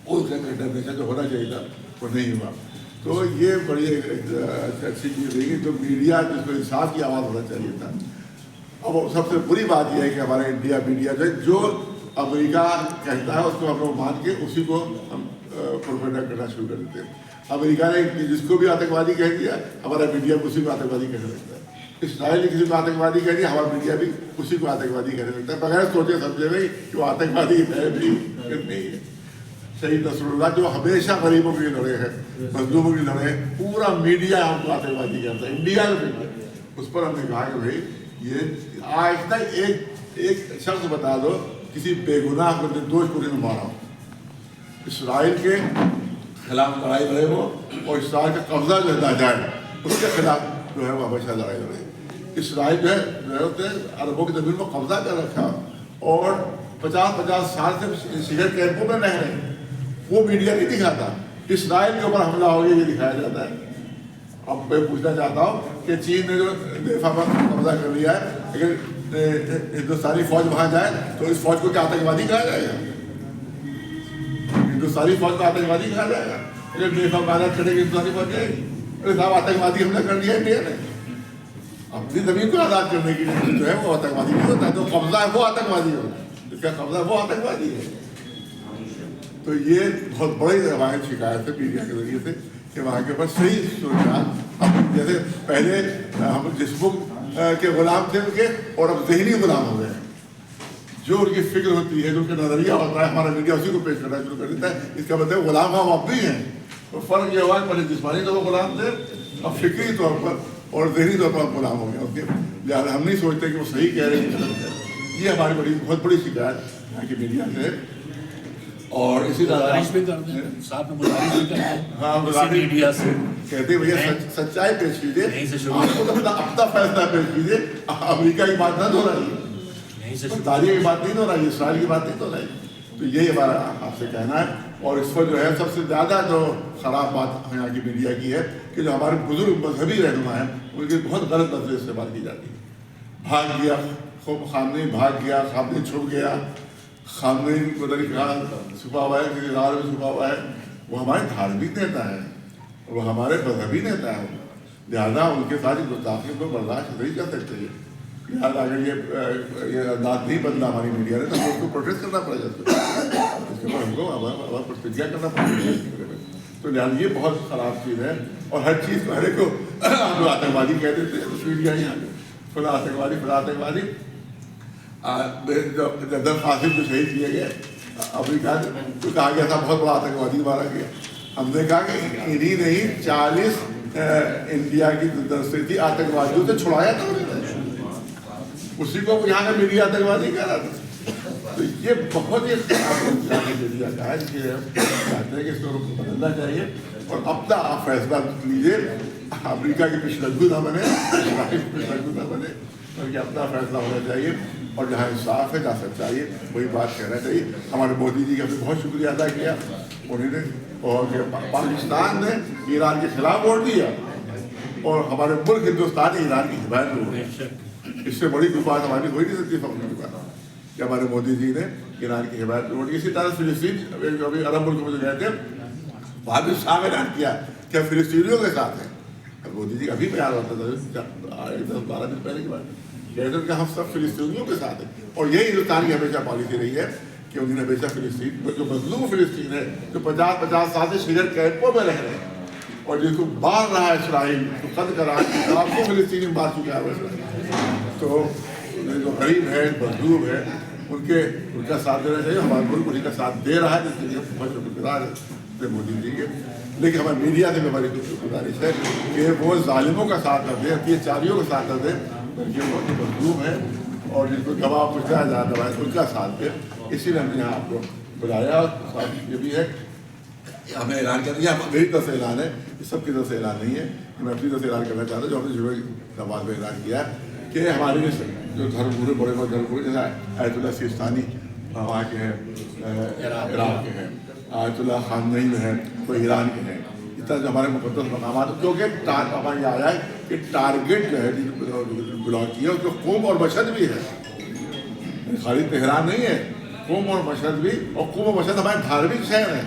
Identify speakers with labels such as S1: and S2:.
S1: اس کا ٹیمپریچر جو ہونا چاہیے تھا وہ نہیں ہوا. تو یہ بڑی اچھی چیز رہی کہ جو میڈیا جس کو انصاف کی آواز ہونا چاہیے تھا. اب سب سے بری بات یہ ہے کہ ہمارا انڈیا میڈیا جو امریکہ کہتا ہے اس کو ہم لوگ مان کے اسی کو ہم پروپیگنڈا کرنا شروع کر دیتے ہیں. امریکہ نے جس کو بھی آتنکوادی کہہ دیا ہمارا میڈیا اسی کو آتنکوادی کہنے لگتا ہے. اسرائیل نے کسی کو آتنکوادی کہہ دیا ہمارا میڈیا بھی اسی کو آتنکوادی کہنے لگتا ہے بغیر سوچے سمجھے نہیں کہ وہ آتنکوادی ہے بھی نہیں ہے. شہید نصر اللہ جو ہمیشہ غریبوں کے لیے لڑے ہیں, مظلوموں کے لیے لڑے ہیں, پورا میڈیا ہم کو آتنکوادی کہتا ہے, انڈیا میں. اس پر ہم نے کہا کہ بھائی یہ آج تک ایک شخص بتا دو کسی بے گناہ نردوش کو نہیں مارا ہو. اسرائیل کے خلاف لڑائی لڑے ہو اور اسرائیل کا قبضہ جو ہے جائے اس کے خلاف جو ہے وہ ہمیشہ لڑائی لڑے. اسرائیل جو ہے عربوں کی زمین میں قبضہ کر رکھا اور 50 سال سے شہر کیمپوں میں رہ رہے ہیں. وہ میڈیا نہیں دکھاتا. اسرائیل کے اوپر حملہ ہو گیا یہ دکھایا جاتا ہے. اب میں پوچھنا چاہتا ہوں کہ چین نے جو دفاع پر قبضہ کر لیا ہے اگر ہندوستانی فوج وہاں جائے تو اس فوج کو کیا آتنکوادی کہا جائے گا؟ ہندوستانی فوج کو آتنکوادی کہا جائے گا؟ اگر دفاع بازار کرے گی ہندوستانی فوج جائے گی. ارے صاحب آتنکوادی ہم نے کر دیا انڈیا نے. اپنی زمین کو آزاد کرنے کی جو ہے وہ آتنکوادی نہیں ہوتا ہے. جو قبضہ ہے وہ آتنکوادی ہوتا ہے. جس کا قبضہ ہے وہ آتنکوادی ہے. تو یہ بہت بڑی روایت شکایت ہے میڈیا کے ذریعے سے کہ وہاں کے اوپر صحیح صورتحال. اب جیسے پہلے ہم جسموں کے غلام تھے ان کے اور اب ذہنی غلام ہو گئے ہیں. جو ان کی فکر ہوتی ہے جو ان کا نظریہ ہوتا ہے ہمارا میڈیا اسی کو پیش کرنا شروع کر دیتا ہے. اس کا مطلب غلام ہم اب بھی ہیں. تو فرق یہ ہوا کہ پہلے جسمانی طور پر غلام تھے اب فکری طور پر اور ذہنی طور پر غلام ہو گئے ان کے. لہٰذا ہم نہیں سوچتے کہ وہ صحیح کہہ رہے ہیں. یہ ہماری بہت بڑی شکایت یہاں کی میڈیا سے. اور اسی طرح میڈیا سے کہتے ہیں بھیا سچائی پیش کیجیے, آپ کو اپنا فیصلہ پیش کیجیے. امریکہ کی بات نہ دہرائیے, برطانیہ کی بات نہیں دہرائیے, اسرائیل کی بات نہیں دہرائیے. تو یہی ہمارا آپ سے کہنا ہے. اور اس پر جو ہے سب سے زیادہ جو خراب بات یہاں کی میڈیا کی ہے کہ جو ہمارے بزرگ مذہبی رہنما ہیں ان کی بہت غلط نظریں استعمال کی جاتی ہے. بھاگ گیا خامنئی, بھاگ گیا خامنئی, چھپ گیا خامنئی, بدل کہا چھپا ہوا ہے کسی غار میں چھپا ہوا ہے. وہ ہمارے دھارمک نیتا ہے, وہ ہمارے مذہبی نیتا ہے. لہٰذا ان کے ساتھ گستاخی کو برداشت نہیں کر سکتے. لہٰذا اگر یہ انداز نہیں بدلا ہماری میڈیا نے تو ہم اس کو پروٹیسٹ کرنا پڑے گا. اس کے اوپر ہم کو ہمارا پرتجیہ کرنا پڑے گا. تو لہٰذا یہ بہت خراب چیز ہے. اور ہر چیز کو ہر ایک کو ہم لوگ آتنکوادی کہہ دیتے ہیں. میڈیا یہاں فلاں آتنکوادی فلاں آتنکوادی. جب قاسم کو شہید کیے گئے امریکہ تو کہا گیا تھا بہت بڑا آتنکوادی مارا گیا. ہم نے کہا کہ انہیں نہیں 40 انڈیا کی درستی تھی آتنکوادیوں سے چھڑایا تھا انہوں نے. اسی کو یہاں کا میڈیا آتنکوادی کہہ رہا تھا. تو یہ بہت ہی میڈیا کا ہے کہ چاہتے ہیں کہ اس کو بدلنا چاہیے اور اپنا آپ فیصلہ لیجیے. امریکہ کی پشلگو نہ بنے, اسرائیل کی پشلگو نہ بنے, بلکہ اپنا فیصلہ ہونا چاہیے. اور جہاں انصاف ہے جہاں سچائی ہے وہی بات کہنا چاہیے. ہمارے مودی جی کا بھی بہت شکریہ ادا کیا انہوں نے. اور پاکستان نے ایران کے خلاف ووٹ دیا اور ہمارے ملک ہندوستان نے ایران کی حمایت کی. اس سے بڑی بات ہماری ہو ہی نہیں سکتی فخر کی بات کہ ہمارے مودی جی نے ایران کی حمایت ووٹ. اسی طرح فلسطین جو ابھی عرب ملک میں جو گئے تھے وہاں بھی صاف اعلان کیا کہ فلسطینیوں کے ساتھ ہیں. مودی جی ابھی پیار ہوتا تھا 10-12 دن پہلے کی بات کہتے کہ ہم سب فلسطینیوں کے ساتھ ہیں. اور یہی ہندوستان کی ہمیشہ پالیسی رہی ہے کہ انہوں نے ہمیشہ فلسطین جو مظلوم فلسطین ہے جو 50 سال سے شہر کیمپوں میں رہ رہے ہیں اور جس کو مار رہا ہے اسرائیل تو قتل کر رہا ہے آپ کو فلسطینی مار چکا ہے. تو جو غریب ہے مظلوم ہے ان کا ساتھ دینا چاہیے. ہمارا ملک انہیں کا ساتھ دے رہا ہے جس کے لیے بہت شکر گزار ہے مودی جی کے. لیکن ہمارے میڈیا سے بھی ہماری گزارش ہے کہ وہ ظالموں کا ساتھ نہ دیں, اتیاچاریوں کا ساتھ نہ دیں, بلکہ وہ جو مظلوم ہے اور جن کو گواہ پوچھا جا رہا ہے ان کا ساتھ دیں. اسی لیے ہم نے یہاں آپ کو بلایا. اور یہ بھی ہے ہمیں اعلان کرنا یہ میری طرف سے اعلان ہے, یہ سب کی طرف سے اعلان نہیں ہے. میں اپنی طرف سے اعلان کرنا چاہتا ہوں جو ہم نے جمعہ نماز میں اعلان کیا ہے کہ ہمارے جو دھرم گرو بڑے بڑے دھرم گرو جیسے آیت اللہ سیستانی وہاں کے ہیں, عراق کے ہیں, آیت اللہ خامنئی میں ہیں, کوئی ایران کے ہیں. اس طرح جو ہمارے مقدس مقامات کیونکہ ہمارا یہ آیا ہے کہ ٹارگیٹ جو ہے بلاک کیا اس کو قوم اور مشہد بھی ہے, خالی تہران نہیں ہے, قوم اور مشہد بھی. اور قوم اور مشہد ہمارے دھارمک شہر ہیں.